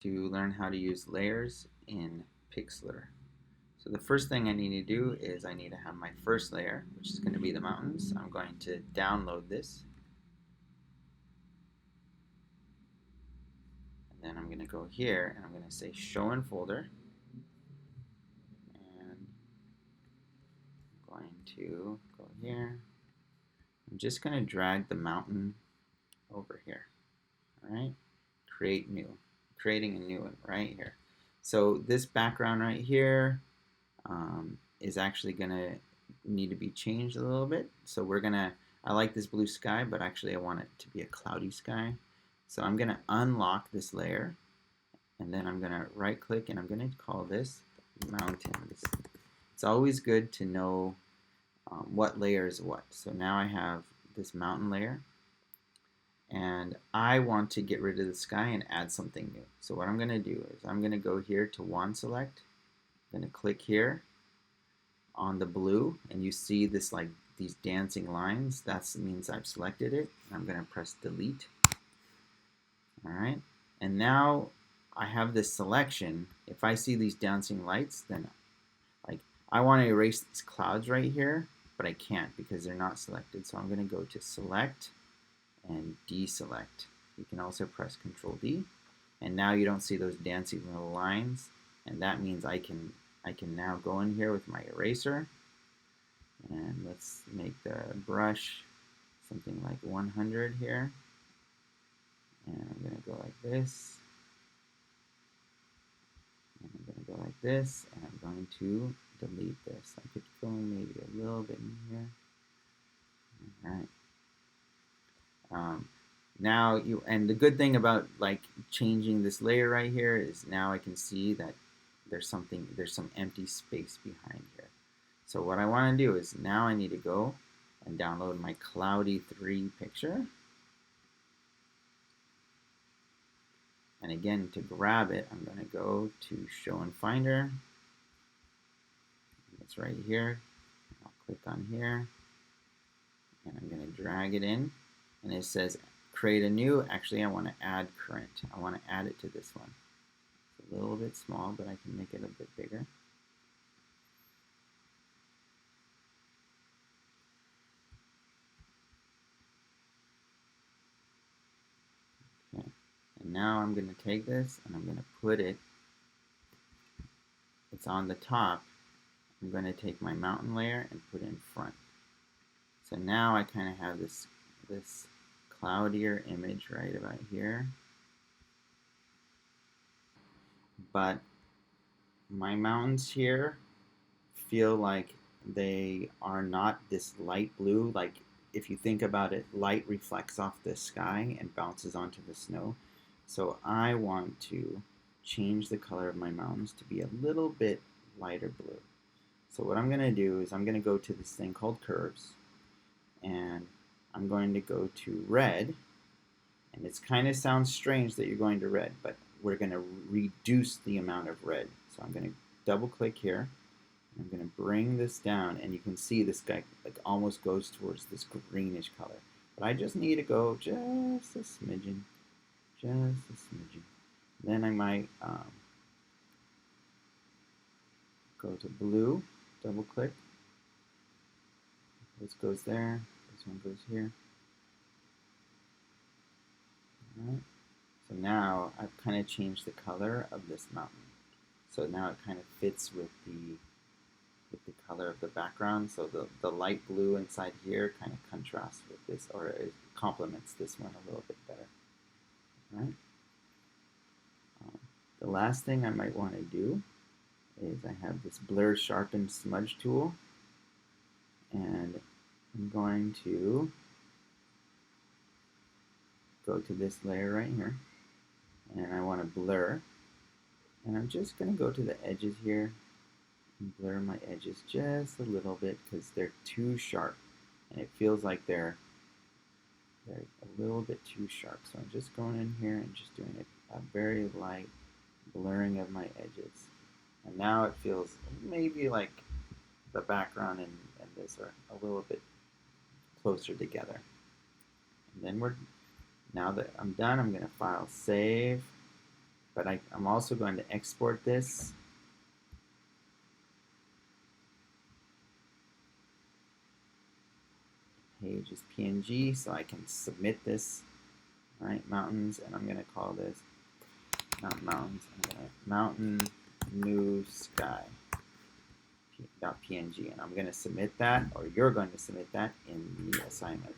To learn how to use layers in Pixlr. So the first thing I need to do is I need to have my first layer, which is going to be the mountains. I'm going to download this, and then I'm going to go here and I'm going to say show in folder, and I'm going to go here. I'm just going to drag the mountain over here. All right, create new, creating a new one right here. So this background right here is actually going to need to be changed a little bit. So we're going to, I like this blue sky, but actually I want it to be a cloudy sky. So I'm going to unlock this layer, and then I'm going to right click and I'm going to call this mountains. It's always good to know what layer is what. So now I have this mountain layer, and I want to get rid of the sky and add something new. So what I'm going to do is I'm going to go here to wand select. I'm going to click here on the blue, and you see this like these dancing lines. That means I've selected it. I'm going to press delete. All right, and now I have this selection. If I see these dancing lights, then like I want to erase these clouds right here, but I can't because they're not selected. So I'm going to go to select and deselect. You can also press Control D, and now you don't see those dancing little lines, and that means I can now go in here with my eraser, and let's make the brush something like 100 here, and I'm going to go like this, and I'm going to go like this, and I'm going to delete this. I could go maybe a little bit in here. All right. Now you, and the good thing about like changing this layer right here is now I can see that there's some empty space behind here. So what I want to do is now I need to go and download my Cloudy 3 picture. And again, to grab it, I'm going to go to Show in Finder. It's right here. I'll click on here, and I'm going to drag it in. And it says create a new. Actually, I want to add current. I want to add it to this one. It's a little bit small, but I can make it a bit bigger. Okay. And now I'm going to take this and I'm going to put it, it's on the top. I'm going to take my mountain layer and put it in front. So now I kind of have this cloudier image right about here. But my mountains here feel like they are not this light blue. Like if you think about it, light reflects off the sky and bounces onto the snow. So I want to change the color of my mountains to be a little bit lighter blue. So what I'm going to do is I'm going to go to this thing called curves, and I'm going to go to red, and it's kind of sounds strange that you're going to red, but we're going to reduce the amount of red. So I'm going to double click here. I'm going to bring this down, and you can see this guy like almost goes towards this greenish color. But I just need to go just a smidgen, just a smidgen. Then I might go to blue, double click. This goes there, this one goes here. All right. So now I've kind of changed the color of this mountain. So now it kind of fits with the color of the background. So the light blue inside here kind of contrasts with this, or it complements this one a little bit better. All right. The last thing I might want to do is I have this blur sharpen smudge tool, and I'm going to go to this layer right here, and I want to blur, and I'm just going to go to the edges here and blur my edges just a little bit because they're too sharp, and it feels like they're a little bit too sharp. So I'm just going in here and just doing a very light blurring of my edges. And now it feels maybe like the background and this are a little bit closer together. And then now that I'm done, I'm going to file save, but I'm also going to export this. Page is PNG, so I can submit this. All right, mountains, and I'm going to call this not mountains. I'm going to mountain new sky .png, and I'm going to submit that, or you're going to submit that in the assignment.